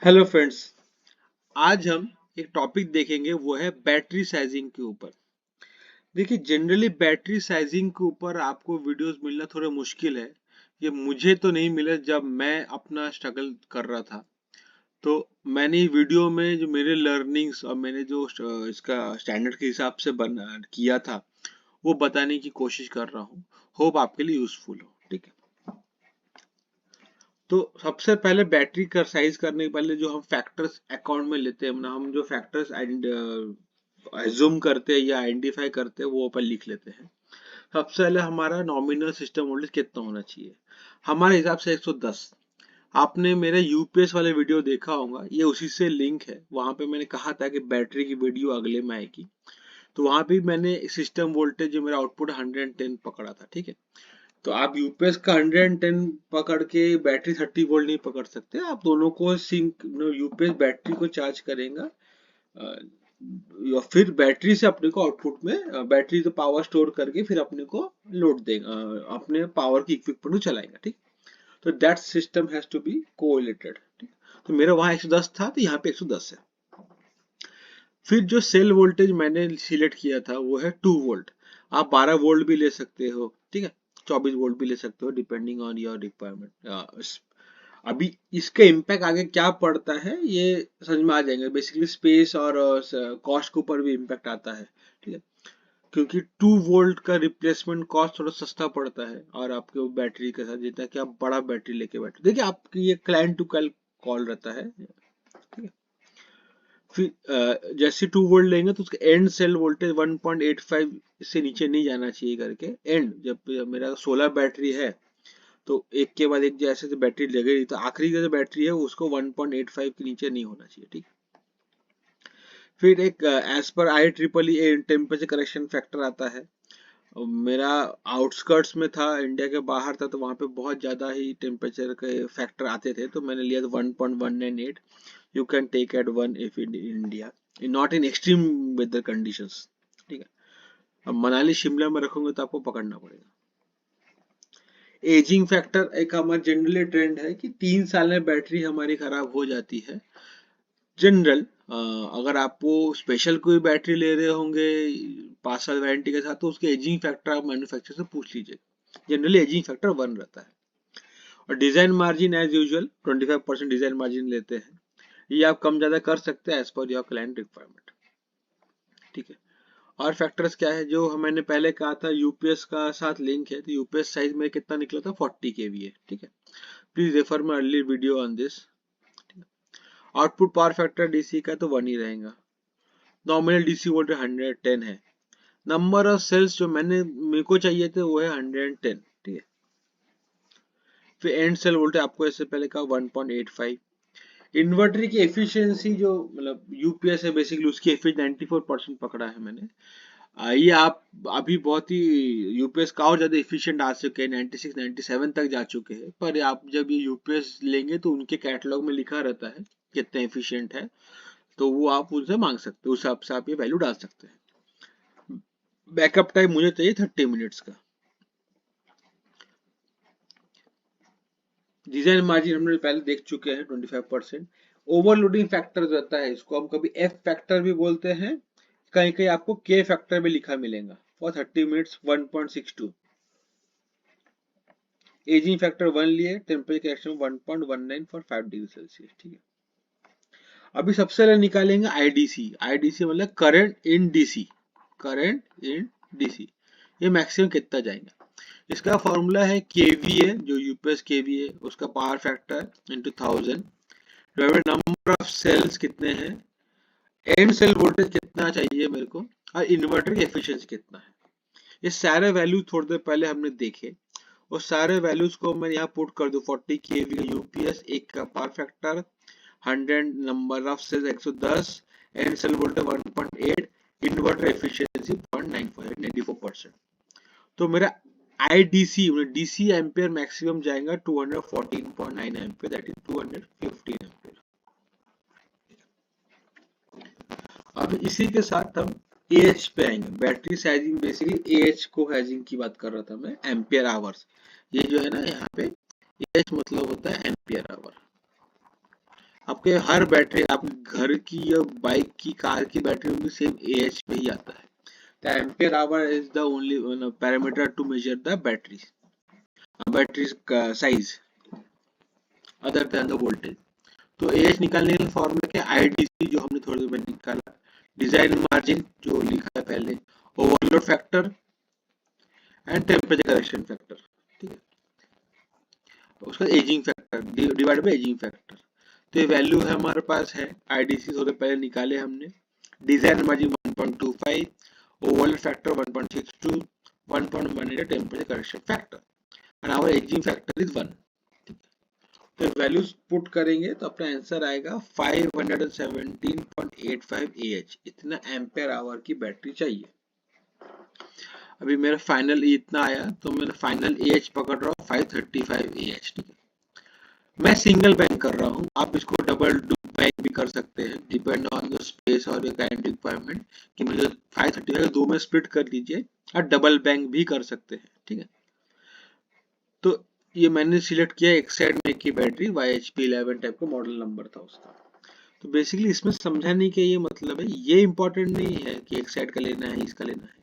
Hello friends. आज हम एक टॉपिक देखेंगे, वो है बैटरी साइजिंग के ऊपर। देखिए, जनरली बैटरी साइजिंग के ऊपर आपको वीडियोस मिलना थोड़ा मुश्किल है। ये मुझे तो नहीं मिला जब मैं अपना स्ट्रगल कर रहा था। तो मैंने वीडियो में जो मेरे लर्निंग्स और मैंने जो इसका स्टैंडर्ड के हिसाब से बना किया था, वो बताने की कोशिश कर रहा हूँ। होप आपके लिए यूजफुल हो। ठीक है। तो सबसे पहले बैटरी का साइज करने के पहले जो हम फैक्टर्स अकाउंट में लेते हैं, हम जो फैक्टर्स एज्यूम करते हैं या आइडेंटिफाई करते हैं, वो अपन लिख लेते हैं। सबसे पहले हमारा नॉमिनल सिस्टम वोल्टेज कितना होना चाहिए? हमारे हिसाब से 110। आपने मेरे यूपीएस वाले वीडियो देखा होगा, ये उसी से लिंक है। वहां पे मैंने कहा था कि बैटरी की वीडियो अगले में आएगी। तो वहां भी मैंने सिस्टम वोल्टेज जो मेरा आउटपुट 110 पकड़ा था। ठीक है। तो आप यूपीएस का 110 पकड़ के बैटरी 30 वोल्ट नहीं पकड़ सकते। आप दोनों को सिंक, यूपीएस बैटरी को चार्ज करेगा, अ, या फिर बैटरी से अपने को आउटपुट में बैटरी तो पावर स्टोर करके फिर अपने को लोड देगा, अपने पावर की इक्विपमेंट को चलाएगा। ठीक। तो that system has to be correlated. ठीक। तो मेरा वहां 110 था, तो यहाँ पे 110 है। फिर जो सेल वोल्टेज मैंने सिलेक्ट किया था वो है 2 वोल्ट। आप 12 वोल्ट भी ले सकते हो। ठीक है। 24 वोल्ट भी ले सकते हो, डिपेंडिंग ऑन योर रिक्वायरमेंट। अभी इसका इम्पैक्ट आगे क्या पड़ता है ये समझ में आ जाएंगे। बेसिकली स्पेस और कॉस्ट के ऊपर भी इम्पैक्ट आता है। ठीक है। क्योंकि 2 वोल्ट का रिप्लेसमेंट कॉस्ट थोड़ा सस्ता पड़ता है, और आपके बैटरी के साथ जितना कि आप बड़ा बैटरी लेके बैठे, देखिए आपकी ये क्लाइंट टू क्लाइंट कॉल रहता है। ठीक है। फिर जैसे 2 वोल्ट लेंगे तो उसका एंड सेल वोल्टेज 1.85 से नीचे नहीं जाना चाहिए करके। एंड जब मेरा 16 बैटरी है, तो एक के बाद एक जैसे से बैटरी लगेगी, तो आखिरी का जो बैटरी है उसको 1.85 के नीचे नहीं होना चाहिए। ठीक। फिर एक एज पर I triple E temperature correction factor आता है। मेरा आउटस्कर्ट्स में था, इंडिया के बाहर था, तो वहां पे बहुत ज्यादा ही टेम्परेचर के फैक्टर आते थे, तो मैंने लिया था 1.198। You can take at 1 if in India, not in extreme weather conditions. ठीक है। अब मनाली शिमला में रखोगे तो आपको पकड़ना पड़ेगा। एजिंग फैक्टर एक हमारा जनरली ट्रेंड है कि 3 साल में बैटरी हमारी खराब हो जाती है। जनरल, अगर आपको स्पेशल कोई बैटरी ले रहे होंगे 5 साल वारंटी के साथ, तो उसके एजिंग फैक्टर आप मैन्युफैक्चरर से पूछ लीजिए। जनरली एजिंग फैक्टर 1 रहता है। और design margin as usual 25% design margin लेते हैं। ये आप कम ज्यादा कर सकते हैं as per your client requirement. ठीक है। और फैक्टर्स क्या है जो मैंने पहले कहा था, यूपीएस का साथ लिंक है। तो यूपीएस साइज में कितना निकला था, 40 केवीए। ठीक है। Please refer my early video on this. Output power factor DC का तो 1 ही रहेगा। नॉमिनल डीसी वोल्टेज 110 है। नंबर ऑफ सेल्स जो मेरे को चाहिए थे वो है 110। ठीक है। फिर एंड सेल वोल्टेज आपको इससे पहले का 1.85। इन्वर्टर की एफिशिएंसी जो मतलब यूपीएस है, बेसिकली उसकी एफिशिएंसी 94% पकड़ा है मैंने। ये आप अभी बहुत ही यूपीएस का और ज्यादा एफिशिएंट आ चुके हैं, 96 97 तक जा चुके हैं। पर आप जब ये यूपीएस लेंगे तो उनके कैटलॉग में लिखा रहता है कितना एफिशिएंट है, तो वो आप उनसे मांग सकते हो, उस हिसाब से आप ये वैल्यू डाल सकते हैं। बैकअप टाइम मुझे चाहिए 30 मिनट्स का। डिजाइन मार्जिन हमने पहले देख चुके हैं 25%। ओवरलोडिंग फैक्टर रहता है, इसको हम कभी एफ फैक्टर भी बोलते हैं, कहीं कहीं आपको के फैक्टर भी लिखा मिलेगा। For 30 minutes 1.62। एजिंग फैक्टर 1 लिए, temperature correction 1.19 for 5 degree Celsius. ठीक है। अभी सबसे पहले निकालेंगे आईडीसी। आईडीसी मतलब current in DC. Current in DC, ये मैक्सिमम कितना जाएगा? इसका फॉर्मूला है केवीए, जो यूपीएस केवीए, उसका power factor into 1000 divided number of cells कितने हैं, एंड सेल वोल्टेज कितना चाहिए मेरे को, और इन्वर्टर की एफिशिएंसी कितना है। ये सारे वैल्यू थोड़ी देर पहले हमने देखे, और सारे वैल्यूज को मैं यहाँ पुट कर दूं। 40 केवी यूपीएस, एक का power factor, 100 number of cells 110, and cell voltage 1.8, inverter efficiency 0.94 94%। तो मेरा आईडीसी डीसी एम्पियर मैक्सिमम जाएगा 214.9 एम्पियर, दैट इज 215 एम्पियर। अब इसी के साथ हम एएच पे आएंगे। बैटरी साइजिंग, बेसिकली एएच को साइजिंग की बात कर रहा था मैं, एम्पियर आवर्स। ये जो है ना यहाँ पे एएच मतलब होता है एम्पियर आवर। आपके हर बैटरी, आप घर की या बाइक की, कार की बैटरी में भी सेम AH पे ही आता है। The ampere hour is the only parameter to measure the battery's size other than the voltage. तो AH निकालने के फॉर्मूला क्या, IDC जो हमने थोड़ी देर पहले निकाला, डिजाइन मार्जिन जो लिखा है पहले, overload factor and temperature correction factor, ठीक है, उसका ageing factor divide by ageing factor. तो ये वैल्यू है हमारे पास है, IDC थोड़े पहले निकाले हमने, design margin 1.25, overload factor 1.62, 1.1 temperature correction factor and our aging factor is 1। तो वैल्यूज पुट करेंगे तो अपना आंसर आएगा 517.85 AH। इतना एम्पेयर आवर की बैटरी चाहिए। अभी मेरा फाइनल इतना आया, तो मैंने फाइनल AH पकड़ रहा हूँ 535 AH, ठीक है। मैं सिंगल बैंक कर रहा हूँ, आप इसको डबल बैंक भी कर सकते हैं, डिपेंड ऑन द स्पेस और योर काइंड रिक्वायरमेंट, कि मुझे 535 दो में स्प्लिट कर दीजिए, और डबल बैंक भी कर सकते हैं, ठीक है। तो ये मैंने सिलेक्ट किया एक्साइड में की बैटरी, YHP11 टाइप का मॉडल नंबर था उसका। तो बेसिकली इसमें समझाने के ये मतलब है, ये इंपॉर्टेंट नहीं है कि एक्साइड का लेना है, इसका लेना है,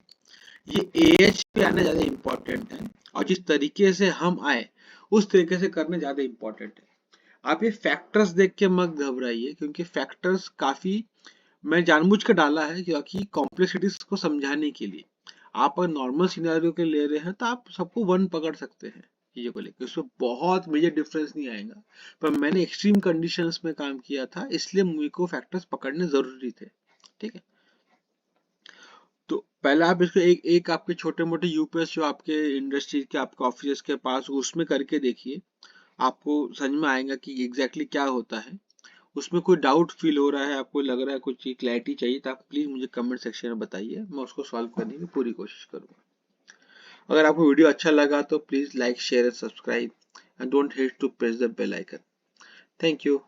ये AH पे आना ज्यादा इंपॉर्टेंट है, और जिस तरीके से हम आए उस तरीके से करना ज्यादा इंपॉर्टेंट है। आप ये फैक्टर्स देख के मत घबराइए, क्योंकि फैक्टर्स काफी मैं जानबूझ के डाला है, क्योंकि कॉम्प्लेक्सिटीज को समझाने के लिए। आप अगर नॉर्मल सिनेरियो के ले रहे हैं तो आप सबको 1 पकड़ सकते हैं चीजों को लेकर, उसमें बहुत मेजर डिफरेंस नहीं आएगा। पर मैंने एक्सट्रीम कंडीशंस में काम किया था, इसलिए मुझे को फैक्टर्स पकड़ने जरूरी थे, ठीक है। तो पहले आप इसको एक एक आपके छोटे मोटे यूपीएस जो आपके इंडस्ट्री के, आपके ऑफिस के पास, उसमें करके देखिए, आपको समझ में आएगा कि एग्जैक्टली क्या होता है। उसमें कोई डाउट फील हो रहा है, आपको लग रहा है कुछ क्लैरिटी चाहिए, तो आप प्लीज मुझे कमेंट सेक्शन में बताइए, मैं उसको सॉल्व करने की पूरी कोशिश करूंगा। अगर आपको वीडियो अच्छा लगा तो please like share and subscribe and don't hate to press the bell icon. Thank you.